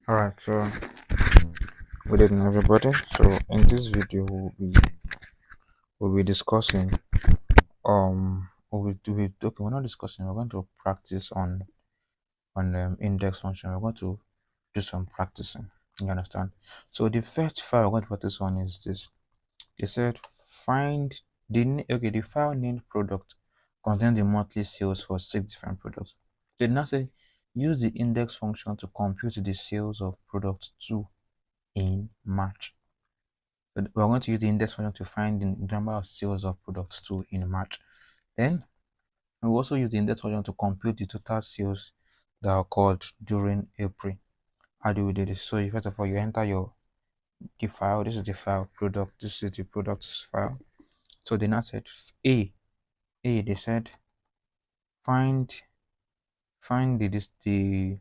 Alright, so good evening everybody. So in this video we'll be discussing we're not discussing, we're going to practice on index function. We're going to do some practicing. You understand? So the first file we're going to practice on is this. They said find the file named product contains the monthly sales for 6 different products. They now say use the index function to compute the sales of product 2 in March. So we're going to use the index function to find the number of sales of products 2 in March. Then we'll also use the index function to compute the total sales that occurred during April. How do we do this? So first of all, you enter the file. This is the file product. This is the products file. So they now said they said find the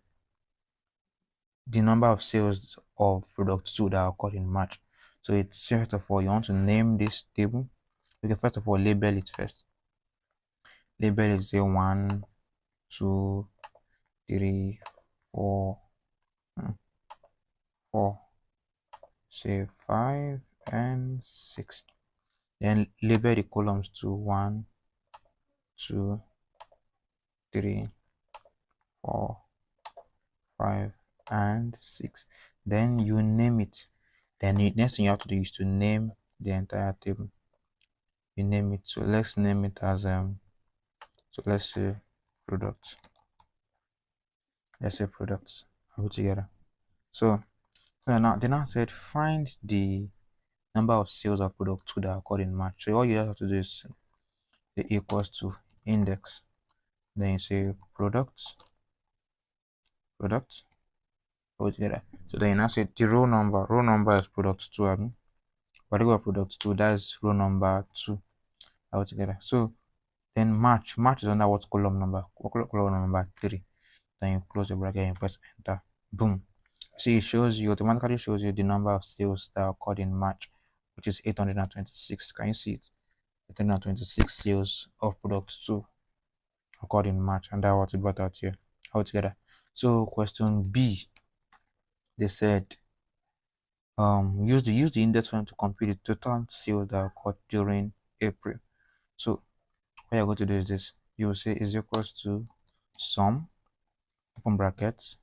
number of sales of product 2 that occurred in March. So it's first of all you want to name this table. Okay, first of all label it first. Label is say 1, 2, 3, 4, 4, say 5 and 6. Then label the columns to 1, 2, 3, 4, 5 and 6. Then you name it. Then the next thing you have to do is to name the entire table. You name it. So let's name it as so let's say products. Let's say products. All together. So now they now said find the number of sales of product 2 that occurred in March. So all you have to do is it equals to index. Then you say products all together. So then you now say the row number. Row number is product 2. Particular product 2, that's row number 2 all together. So then March is under what column number? Column number 3. Then you close the bracket and press enter. Boom. See, it automatically shows you the number of sales that occurred in March, which is 826. Can you see it? 826 sales of product 2 occurred in March, and that's what it brought out here altogether. So question B, they said use the index function to compute the total sales that occurred during April. So what you're going to do is this. You will say is equals to sum, open brackets,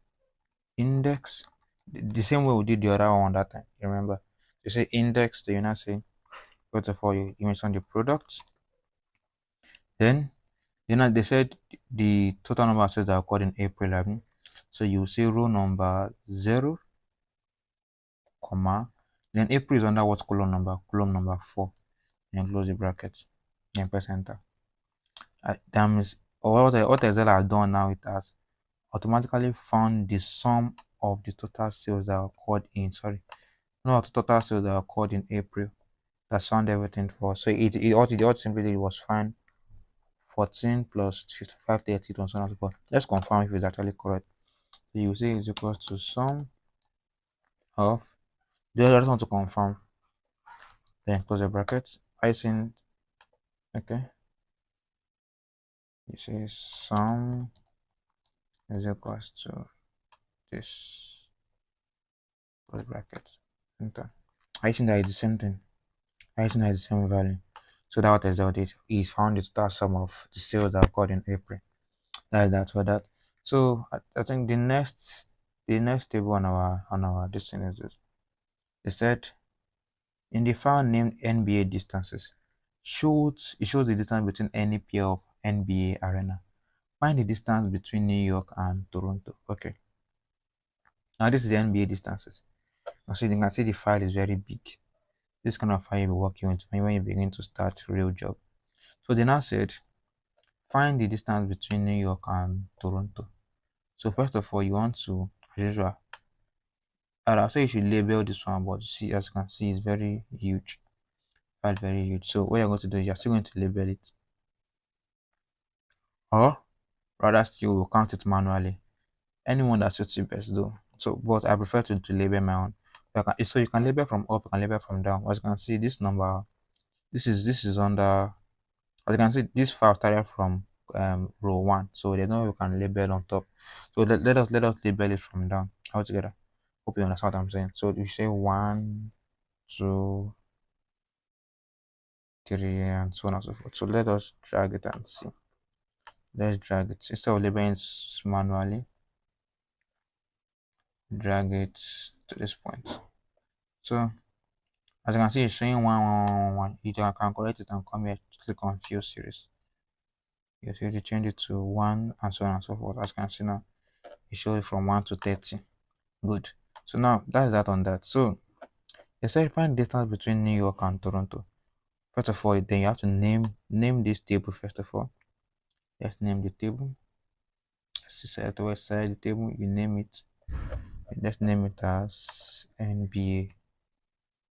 index, the same way we did the other one that time. Remember, you say index, then you now say first of all you mention the product. Then they said the total number of sales that occurred in April 11. So you say row number 0, comma, then April is under what column number? Column number 4. And close the bracket. And press enter. That means what Excel has done now, it has automatically found the sum of the total sales that occurred in total sales that occurred in April. That's found everything for. So it simply did was find 14 plus 55, 30, and so on and so forth. Let's confirm if it's actually correct. So you say is equals to sum of the other one to confirm. Then close the bracket. Icing, okay. You say sum is equals to this. Close bracket. Enter. Icing that is the same thing. Icing that is the same value. So that what result is found the total sum of the sales that occurred in April. That's for that. So I think the next table on our this thing is this. They said in the file named NBA distances, it shows the distance between any pair of NBA arena. Find the distance between New York and Toronto. Okay. Now this is the NBA distances. Now so you can see the file is very big. This kind of file will work you into when you begin to start real job. So they now said find the distance between New York and Toronto. So first of all, you want to, as usual, I'll say you should label this one, but see, as you can see, it's very huge. File very huge. So what you're going to do is you're still going to label it, or rather still will count it manually. Anyone that suits you best though. So, but I prefer to label my own. So you can label from up, you can label from down. As you can see, this number, this is under. As you can see, this file started from row 1, so there's no way we can label on top. So let us label it from down altogether. Hope you understand what I'm saying. So you say 1, 2, 3, and so on and so forth. So let us drag it and see. Let's drag it. Instead of labeling it manually, drag it to this point. So as you can see, it's showing 1, 1, 1, 1. You can correct it and come here, click on field series. You see, you change it to 1 and so on and so forth. As you can see now, it shows from 1 to 30. Good. So now that's that on that. So they said find distance between New York and Toronto. First of all, then you have to name this table first of all. Let's name the table. Select the west side the table, you name it. Let's name it as NBA.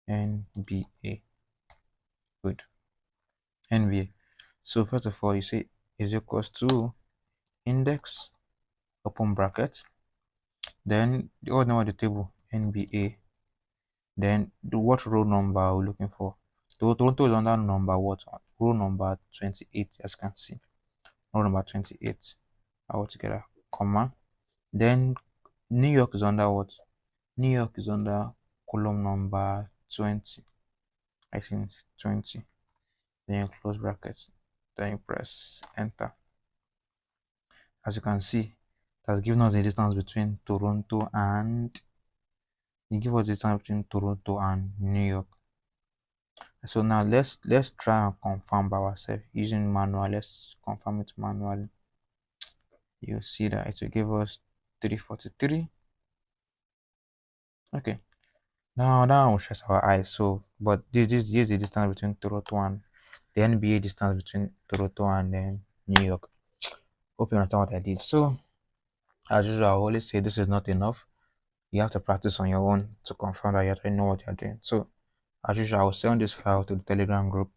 NBA. Good. NBA. So first of all, you say is equals to index open bracket. Then the order of the table NBA. Then what row number are we looking for? Toronto is under number what? Row number 28, as you can see. Row number 28. All together, comma. Then New York is under what? New York is under column number 20. I think 20. Then you close brackets. Then you press enter. As you can see, it has given us the distance between Toronto and New York. So now let's try and confirm by ourselves using manual. Let's confirm it manually. You see that it will give us 343. Okay. Now we'll stress our eyes. So but this is the distance between Toronto and the NBA distance between Toronto and New York. Hope you understand what I did. So as usual, I always say this is not enough. You have to practice on your own to confirm that you actually know what you're doing. So as usual, I will send this file to the Telegram group.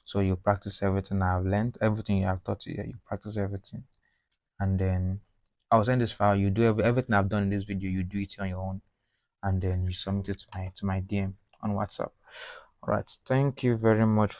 So you practice everything I've learned, everything you have taught you. You practice everything, and then I'll send this file. You do everything I've done in this video. You do it on your own, and then you submit it to my DM on WhatsApp. All right. Thank you very much.